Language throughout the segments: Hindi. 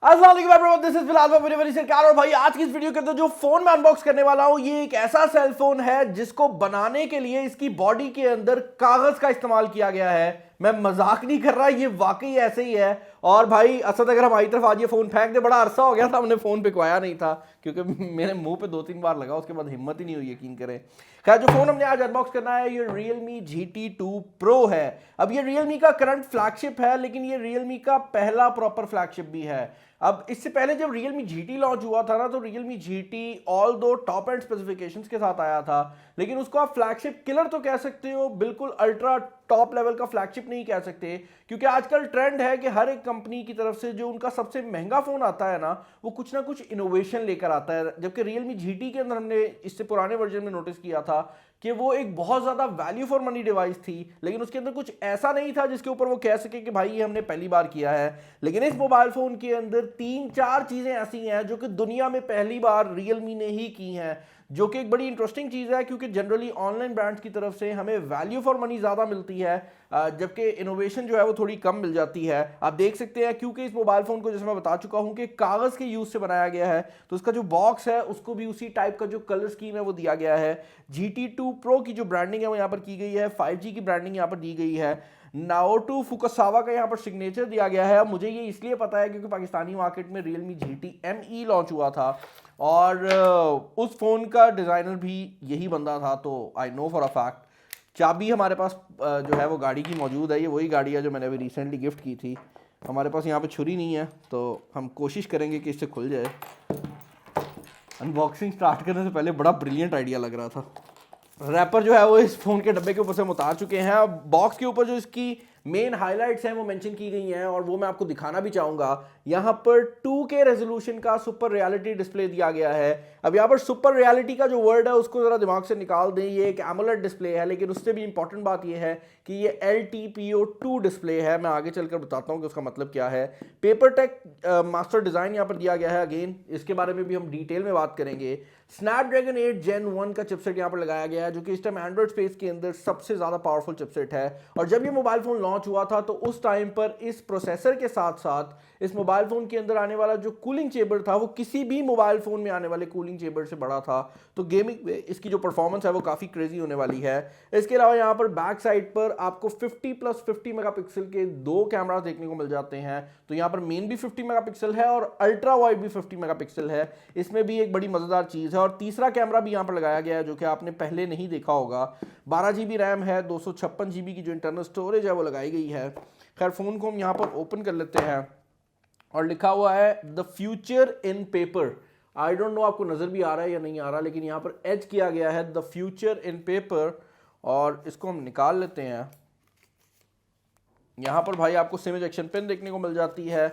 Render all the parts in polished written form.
अस्सलाम वालेकुम, दिस इज फिलहाल मेरी सरकार। और भाई आज की इस वीडियो के अंदर जो फोन मैं अनबॉक्स करने वाला हूं ये एक ऐसा सेल फोन है जिसको बनाने के लिए इसकी बॉडी के अंदर कागज का इस्तेमाल किया गया है। मैं मजाक नहीं कर रहा, ये वाकई ऐसे ही है। और भाई असद अगर हमारी तरफ आज ये फोन फेंक दे, बड़ा अरसा हो गया था हमने फोन पिकवाया नहीं था क्योंकि मेरे मुंह पे 2-3 बार लगा, उसके बाद हिम्मत ही नहीं हुई, यकीन करें। खैर जो फोन हमने आज अनबॉक्स करना है ये Realme GT2 Pro है। अब ये Realme का करंट फ्लैगशिप है, लेकिन ये Realme का पहला प्रॉपर फ्लैगशिप भी है। अब इससे पहले जब Realme GT लॉन्च हुआ था ना, तो Realme GT ऑल दो टॉप एंड स्पेसिफिकेशंस के साथ आया था, लेकिन उसको आप फ्लैगशिप किलर तो कह सकते हो, बिल्कुल अल्ट्रा टॉप लेवल का फ्लैगशिप नहीं कह सकते। क्योंकि आजकल ट्रेंड है कि हर एक कंपनी की तरफ से जो उनका सबसे महंगा फोन आता है ना, वो कुछ ना कुछ इनोवेशन लेकर आता है। जबकि Realme GT के अंदर हमने इससे पुराने वर्जन में नोटिस किया था कि वो एक बहुत ज्यादा वैल्यू फॉर मनी डिवाइस थी, लेकिन उसके अंदर कुछ ऐसा नहीं था जिसके ऊपर वो कह सके कि भाई ये हमने पहली बार किया है। लेकिन इस मोबाइल फोन के अंदर 3-4 चीजें ऐसी हैं जो कि दुनिया में पहली बार Realme ने ही की हैं, जो कि एक बड़ी इंटरेस्टिंग चीज़ है। क्योंकि जनरली ऑनलाइन ब्रांड्स की तरफ से हमें वैल्यू फॉर मनी ज़्यादा मिलती है, जबकि इनोवेशन जो है वो थोड़ी कम मिल जाती है। आप देख सकते हैं क्योंकि इस मोबाइल फ़ोन को, जैसे मैं बता चुका हूं कि कागज़ के यूज़ से बनाया गया है, तो उसका जो बॉक्स है उसको भी उसी टाइप का जो कलर स्कीम है वो दिया गया है। GT2 Pro की जो ब्रांडिंग है वो यहाँ पर की गई है, 5G की ब्रांडिंग यहाँ पर दी गई है, नाओटो फुकासावा का यहाँ पर सिग्नेचर दिया गया है। मुझे ये इसलिए पता है क्योंकि पाकिस्तानी मार्केट में Realme GT ME लॉन्च हुआ था और उस फोन का डिज़ाइनर भी यही बंदा था, तो I know for a fact. चाबी हमारे पास जो है वो गाड़ी की मौजूद है, ये वही गाड़ी है जो मैंने अभी रिसेंटली गिफ्ट की थी। हमारे पास यहाँ पे छुरी नहीं है, तो हम कोशिश करेंगे कि इससे खुल जाए। अनबॉक्सिंग स्टार्ट करने से पहले बड़ा ब्रिलियंट आइडिया लग रहा था। रैपर जो है वो इस फोन के डब्बे के ऊपर से हम उतार चुके हैं। अब बॉक्स के ऊपर जो इसकी मेन हाइलाइट्स हैं वो मेंशन की गई हैं और वो मैं आपको दिखाना भी चाहूंगा। यहाँ पर 2K रेजोल्यूशन का सुपर रियलिटी डिस्प्ले दिया गया है। अब यहाँ पर सुपर रियलिटी का जो वर्ड है उसको जरा दिमाग से निकाल दें, ये एक एमोलेड डिस्प्ले है, लेकिन उससे भी इंपॉर्टेंट बात ये है कि ये LTPO2 डिस्प्ले है। मैं आगे चलकर बताता हूँ कि उसका मतलब क्या है। पेपर टेक मास्टर डिजाइन यहाँ पर दिया गया है, अगेन इसके बारे में भी हम डिटेल में बात करेंगे। स्नैपड्रैगन 8 Gen 1 का चिपसेट यहाँ पर लगाया गया है, जो कि इस टाइम एंड्रॉइड स्पेस के अंदर सबसे ज़्यादा पावरफुल चिपसेट है। और जब ये मोबाइल फ़ोन लॉन्च हुआ था तो उस टाइम पर इस प्रोसेसर के साथ साथ इस मोबाइल फ़ोन के अंदर आने वाला जो कूलिंग चेंबर था वो किसी भी मोबाइल फ़ोन में आने वाले कूलिंग चेंबर से बड़ा था। तो गेमिंग में इसकी जो परफॉर्मेंस है वो काफ़ी क्रेजी होने वाली है। इसके अलावा यहाँ पर बैक साइड पर आपको 50+50 मेगापिक्सल के 2 कैमरा देखने को मिल जाते हैं। तो यहाँ पर मेन भी 50 मेगापिक्सल है और अल्ट्रा वाइड भी 50 मेगापिक्सल है। इसमें भी एक बड़ी मज़ेदार चीज़ है। और तीसरा कैमरा भी यहाँ पर लगाया गया है जो कि आपने पहले नहीं देखा होगा। 12 GB रैम है, 256 GB की जो इंटरनल स्टोरेज है वो लगाई गई है। खैर फ़ोन को हम यहाँ पर ओपन कर लेते हैं और लिखा हुआ है the future in paper. I don't know आपको नज़र भी आ रहा है या नहीं आ रहा, लेकिन यहाँ पर एज किया गया है द फ्यूचर इन पेपर। और इसको हम निकाल लेते हैं। यहाँ पर भाई आपको सिम इजेक्शन पिन देखने को मिल जाती है,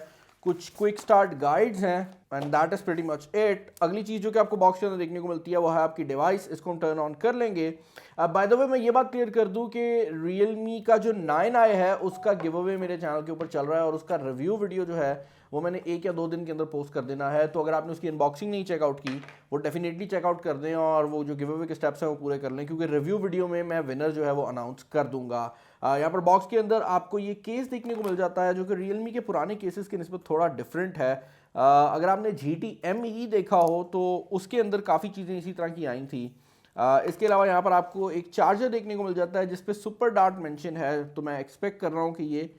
कुछ क्विक स्टार्ट गाइड्स हैं and that is pretty much it. अगली चीज़ जो कि आपको बॉक्स के अंदर देखने को मिलती है वो है आपकी डिवाइस। इसको हम टर्न ऑन कर लेंगे। अब बाय द वे मैं ये बात क्लियर कर दूं कि Realme का जो 9i है उसका गिव अवे मेरे चैनल के ऊपर चल रहा है और उसका रिव्यू वीडियो जो है वो मैंने 1 या 2 दिन के अंदर पोस्ट कर देना है। तो अगर आपने उसकी अनबॉक्सिंग नहीं चेकआउट की वो डेफिनेटली चेकआउट कर दें और वो जो गिव अवे के स्टेप्स हैं वो पूरे कर लें, क्योंकि रिव्यू वीडियो में मैं विनर जो है वो अनाउंस कर दूंगा। यहाँ पर बॉक्स के अंदर आपको ये केस देखने को मिल जाता है जो कि Realme के पुराने केसेस की निस्बत थोड़ा डिफरेंट है। अगर आपने GT ME देखा हो तो उसके अंदर काफ़ी चीज़ें इसी तरह की आई थी। इसके अलावा यहाँ पर आपको एक चार्जर देखने को मिल जाता है जिसपे सुपर डार्ट मेंशन है, तो मैं एक्सपेक्ट कर रहा हूँ कि ये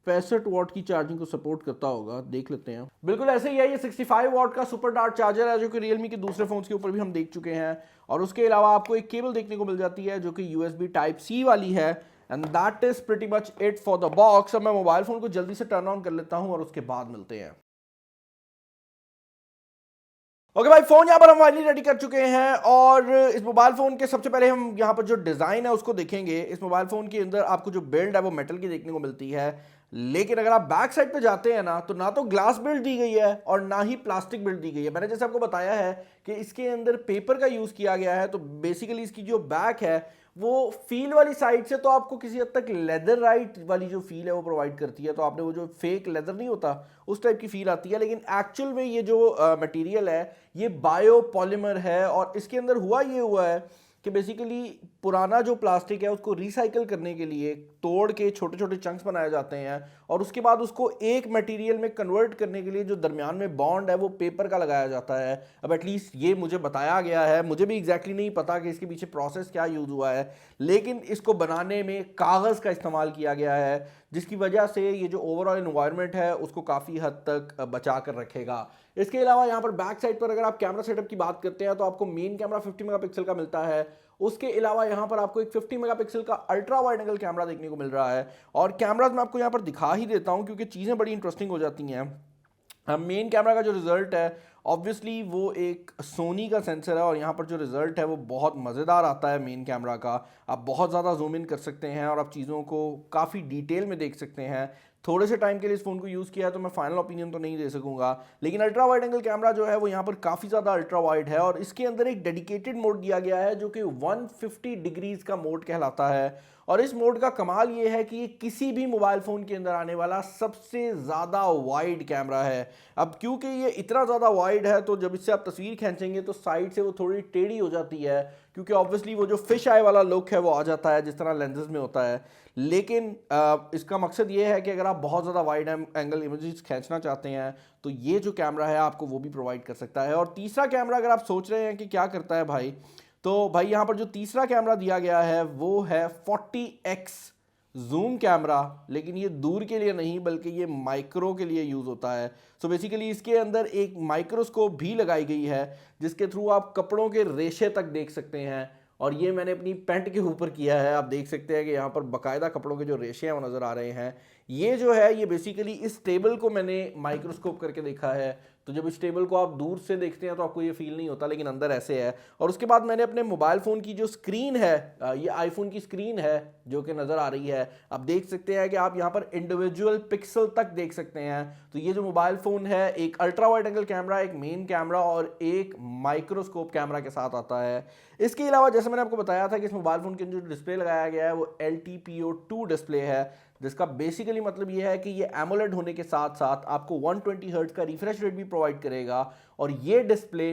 65 वाट की चार्जिंग को सपोर्ट करता होगा। देख लेते हैं। बिल्कुल ऐसे ही है, ये 65 वाट का सुपर डार्ट चार्जर है जो कि Realme के दूसरे फोन्स के ऊपर भी हम देख चुके हैं। और उसके अलावा आपको एक केबल देखने को मिल जाती है जो कि USB Type-C वाली है and that is pretty much it for the box. अब मैं मोबाइल फोन को जल्दी से टर्न ऑन कर लेता हूं और उसके बाद मिलते हैं। ओके भाई, फोन यहाँ पर हम फाइनली रेडी कर चुके हैं और इस मोबाइल फोन के सबसे पहले हम यहाँ पर जो डिजाइन है उसको देखेंगे। इस मोबाइल फोन के अंदर आपको जो बिल्ड है वो मेटल की देखने को मिलती है, लेकिन अगर आप बैक साइड पे जाते हैं ना तो ग्लास बिल्ड दी गई है और ना ही प्लास्टिक बिल्ड दी गई है। मैंने जैसे आपको बताया है कि इसके अंदर पेपर का यूज किया गया है, तो बेसिकली इसकी जो बैक है वो फील वाली साइड से तो आपको किसी हद तक लेदर राइट वाली जो फील है वो प्रोवाइड करती है। तो आपने वो जो फेक लेदर नहीं होता उस टाइप की फील आती है, लेकिन एक्चुअल में ये जो मटेरियल है ये बायो पॉलीमर है। और इसके अंदर हुआ है कि बेसिकली पुराना जो प्लास्टिक है उसको रिसाइकल करने के लिए तोड़ के छोटे छोटे चंक्स बनाए जाते हैं और उसके बाद उसको एक मटेरियल में कन्वर्ट करने के लिए जो दरमियान में बॉन्ड है वो पेपर का लगाया जाता है। अब एटलीस्ट ये मुझे बताया गया है, मुझे भी एग्जैक्टली नहीं पता कि इसके पीछे प्रोसेस क्या यूज़ हुआ है, लेकिन इसको बनाने में कागज़ का इस्तेमाल किया गया है जिसकी वजह से ये जो ओवरऑल एनवायरनमेंट है उसको काफ़ी हद तक बचा कर रखेगा। इसके अलावा यहाँ पर बैक साइड पर अगर आप कैमरा सेटअप की बात करते हैं तो आपको मेन कैमरा 50 मेगापिक्सल का मिलता है। उसके अलावा यहाँ पर आपको एक 50 मेगापिक्सल का अल्ट्रा वाइड एंगल कैमरा देखने को मिल रहा है और कैमराज मैं आपको यहाँ पर दिखा ही देता हूँ क्योंकि चीज़ें बड़ी इंटरेस्टिंग हो जाती हैं। मेन कैमरा का जो रिजल्ट है ऑब्वियसली वो एक सोनी का सेंसर है और यहाँ पर जो रिजल्ट है वो बहुत मज़ेदार आता है मेन कैमरा का। आप बहुत ज़्यादा जूम इन कर सकते हैं और आप चीज़ों को काफ़ी डिटेल में देख सकते हैं। थोड़े से टाइम के लिए इस फ़ोन को यूज़ किया है तो मैं फाइनल ओपिनियन तो नहीं दे सकूंगा, लेकिन अल्ट्रा वाइड एंगल कैमरा जो है वो यहाँ पर काफ़ी ज़्यादा अल्ट्रा वाइड है और इसके अंदर एक डेडिकेटेड मोड दिया गया है जो कि 150 डिग्रीज का मोड कहलाता है। और इस मोड का कमाल ये है कि ये किसी भी मोबाइल फ़ोन के अंदर आने वाला सबसे ज़्यादा वाइड कैमरा है। अब क्योंकि ये इतना ज़्यादा वाइड है तो जब इससे आप तस्वीर खींचेंगे तो साइड से वो थोड़ी टेढ़ी हो जाती है क्योंकि ऑब्वियसली वो जो फिश आई वाला लुक है वो आ जाता है जिस तरह लेंसेज में होता है। लेकिन इसका मकसद ये है कि अगर आप बहुत ज़्यादा वाइड एंगल इमेजेस खींचना चाहते हैं तो ये जो कैमरा है आपको वो भी प्रोवाइड कर सकता है। और तीसरा कैमरा अगर आप सोच रहे हैं कि क्या करता है भाई, तो भाई यहाँ पर जो तीसरा कैमरा दिया गया है वो है 40x जूम कैमरा, लेकिन ये दूर के लिए नहीं बल्कि ये माइक्रो के लिए यूज़ होता है। सो बेसिकली इसके अंदर एक माइक्रोस्कोप भी लगाई गई है जिसके थ्रू आप कपड़ों के रेशे तक देख सकते हैं और ये मैंने अपनी पैंट के ऊपर किया है। आप देख सकते हैं कि यहाँ पर बाकायदा कपड़ों के जो रेशे हैं वो नज़र आ रहे हैं। ये जो है ये बेसिकली इस टेबल को मैंने माइक्रोस्कोप करके देखा है, तो जब इस टेबल को आप दूर से देखते हैं तो आपको ये फील नहीं होता, लेकिन अंदर ऐसे है। और उसके बाद मैंने अपने मोबाइल फ़ोन की जो स्क्रीन है, ये आईफोन की स्क्रीन है जो कि नज़र आ रही है, आप देख सकते हैं कि आप यहाँ पर इंडिविजुअल पिक्सल तक देख सकते हैं। तो ये जो मोबाइल फ़ोन है एक अल्ट्रा वाइड एंगल कैमरा, एक मेन कैमरा और एक माइक्रोस्कोप कैमरा के साथ आता है। इसके अलावा जैसे मैंने आपको बताया था कि इस मोबाइल फ़ोन के जो डिस्प्ले लगाया गया है वो LTPO2 डिस्प्ले है, जिसका बेसिकली मतलब ये है कि ये एमोलेड होने के साथ साथ आपको 120 हर्ट्ज का रिफ्रेश रेट भी प्रोवाइड करेगा और ये डिस्प्ले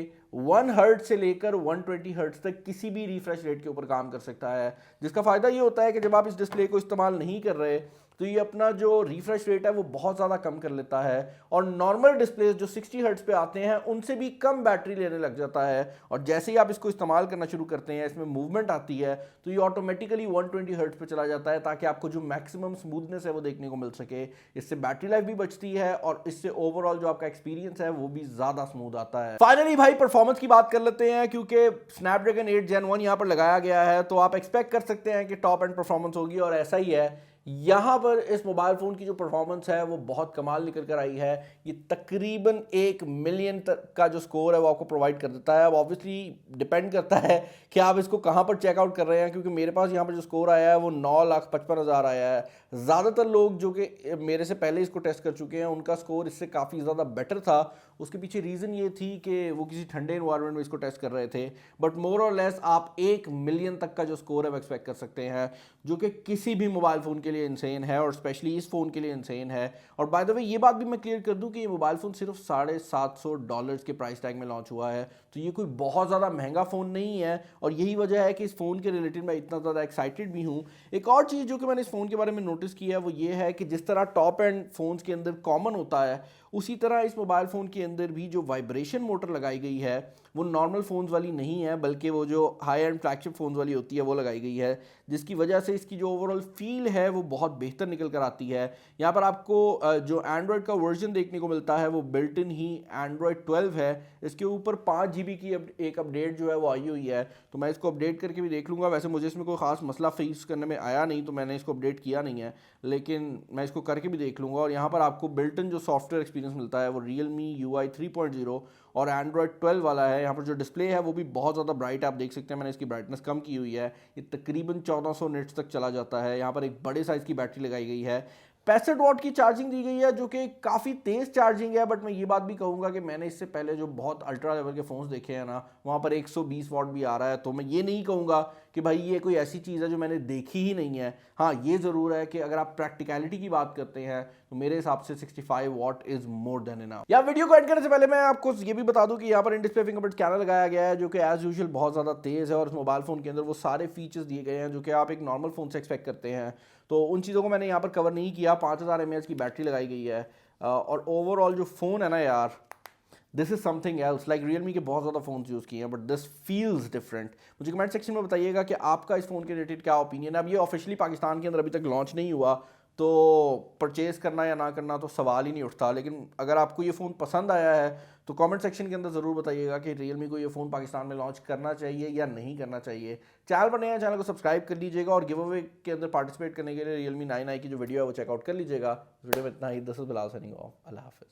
1 हर्ट्ज से लेकर 120 हर्ट्ज तक किसी भी रिफ्रेश रेट के ऊपर काम कर सकता है। जिसका फ़ायदा ये होता है कि जब आप इस डिस्प्ले को इस्तेमाल नहीं कर रहे तो ये अपना जो रिफ्रेश रेट है वो बहुत ज़्यादा कम कर लेता है और नॉर्मल डिस्प्लेस जो 60 हर्ट्ज पे आते हैं उनसे भी कम बैटरी लेने लग जाता है। और जैसे ही आप इसको इस्तेमाल करना शुरू करते हैं, इसमें मूवमेंट आती है तो ये ऑटोमेटिकली 120 हर्ट्ज पे चला जाता है ताकि आपको जो मैक्सिमम स्मूथनेस है वो देखने को मिल सके। इससे बैटरी लाइफ भी बचती है और इससे ओवरऑल जो आपका एक्सपीरियंस है वो भी ज़्यादा स्मूथ आता है। फाइनली भाई परफॉर्मेंस की बात कर लेते हैं, क्योंकि स्नैपड्रैगन 8 Gen 1 यहाँ पर लगाया गया है तो आप एक्सपेक्ट कर सकते हैं कि टॉप एंड परफॉर्मेंस होगी और ऐसा ही है। यहाँ पर इस मोबाइल फ़ोन की जो परफॉर्मेंस है वो बहुत कमाल निकल कर आई है। ये तकरीबन 1 मिलियन तक का जो स्कोर है वो आपको प्रोवाइड कर देता है। अब ऑब्वियसली डिपेंड करता है कि आप इसको कहाँ पर चेकआउट कर रहे हैं, क्योंकि मेरे पास यहाँ पर जो स्कोर आया है वो 9,55,000 आया है। ज़्यादातर लोग जो कि मेरे से पहले इसको टेस्ट कर चुके हैं उनका स्कोर इससे काफ़ी ज़्यादा बेटर था। उसके पीछे रीज़न ये थी कि वो किसी ठंडे इन्वायरमेंट में इसको टेस्ट कर रहे थे, बट मोर और लेस आप 1 मिलियन तक का जो स्कोर है वो एक्सपेक्ट कर सकते हैं, जो कि किसी भी मोबाइल फ़ोन के लिए इंसेन है और स्पेशली इस फ़ोन के लिए इंसेन है। और बाय द वे ये बात भी मैं क्लियर कर दूं कि ये मोबाइल फ़ोन सिर्फ $750 के प्राइस टैग में लॉन्च हुआ है, तो ये कोई बहुत ज़्यादा महंगा फ़ोन नहीं है और यही वजह है कि इस फ़ोन के रिलेटेड मैं इतना ज़्यादा एक्साइटेड भी हूँ। एक और चीज़ जो कि मैंने इस फ़ोन के बारे में नोटिस किया है वो ये है कि जिस तरह टॉप एंड फ़ोन्स के अंदर कॉमन होता है उसी तरह इस मोबाइल फ़ोन के अंदर भी जो वाइब्रेशन मोटर लगाई गई है वो नॉर्मल फ़ोन्स वाली नहीं है, बल्कि वो जो हाई एंड फ्लैगशिप फ़ोन्स वाली होती है वो लगाई गई है, जिसकी वजह से इसकी जो ओवरऑल फील है वो बहुत बेहतर निकल कर आती है। यहाँ पर आपको जो एंड्रॉयड का वर्जन देखने को मिलता है वो बिल्ट इन ही एंड्रॉयड 12 है। इसके ऊपर 5 GB की एक अपडेट जो है वो आई हुई है, तो मैं इसको अपडेट करके भी देख लूँगा। वैसे मुझे इसमें कोई ख़ास मसला फेस करने में आया नहीं तो मैंने इसको अपडेट किया नहीं है, लेकिन मैं इसको करके भी देख लूँगा। और यहाँ पर आपको बिल्ट इन जो सॉफ्टवेयर एक्सपीरियंस मिलता है वो Realme UI 3.0 और एंड्रॉयड 12 वाला है। यहाँ पर जो डिस्प्ले है वो भी बहुत ज़्यादा ब्राइट आप देख सकते हैं, मैंने इसकी ब्राइटनेस कम की हुई है, ये तकरीबन 1400 निट्स तक चला जाता है। यहाँ पर एक बड़े साइज़ की बैटरी लगाई गई है, 65 वॉट की चार्जिंग दी गई है जो कि काफ़ी तेज़ चार्जिंग है। बट मैं ये बात भी कहूँगा कि मैंने इससे पहले जो बहुत अल्ट्रा लेवल के फ़ोन्स देखे हैं ना वहाँ पर 120 वॉट भी आ रहा है, तो मैं ये नहीं कहूँगा कि भाई ये कोई ऐसी चीज़ है जो मैंने देखी ही नहीं है। हाँ, ये ज़रूर है कि अगर आप प्रैक्टिकलिटी की बात करते हैं तो मेरे हिसाब से 65 what is more than enough. या वीडियो को एंड करने से पहले मैं आपको ये भी बता दूं कि यहाँ पर इन डिस्प्ले फिंगरप्रिंट स्कैनर लगाया गया है जो कि एज यूजुअल बहुत ज़्यादा तेज़ है और इस मोबाइल फ़ोन के अंदर वो सारे फीचर्स दिए गए हैं जो कि आप एक नॉर्मल फ़ोन से एक्सपेक्ट करते हैं। तो उन चीज़ों को मैंने यहाँ पर कवर नहीं किया। 5000 mAh की बैटरी लगाई गई है और ओवरऑल जो फ़ोन है ना यार, this is something else. Like Realme के बहुत ज़्यादा फ़ोन्स यूज़ किए हैं बट दिस फील्स डिफरेंट। मुझे कमेंट सेक्शन में बताइएगा कि आपका इस फ़ोन के रिलेटेड क्या ओपिनियन है। अब ये ऑफिशियली पाकिस्तान के अंदर अभी तक लॉन्च नहीं हुआ तो परचेज़ करना या ना करना तो सवाल ही नहीं उठता, लेकिन अगर आपको ये फ़ोन पसंद आया है तो कमेंट सेक्शन के अंदर ज़रूर बताइएगा कि रियलमी को ये फ़ोन पाकिस्तान में लॉन्च करना चाहिए या नहीं करना चाहिए। चैनल पर नए हैं, चैनल को सब्सक्राइब कर लीजिएगा और गिव अवे के अंदर पार्टिसिपेट करने के लिए रियलमी 9i की जो वीडियो है वो चेकआउट कर लीजिएगा। वीडियो में इतना ही। This is Bilal signing off. अल्लाह हाफिज़।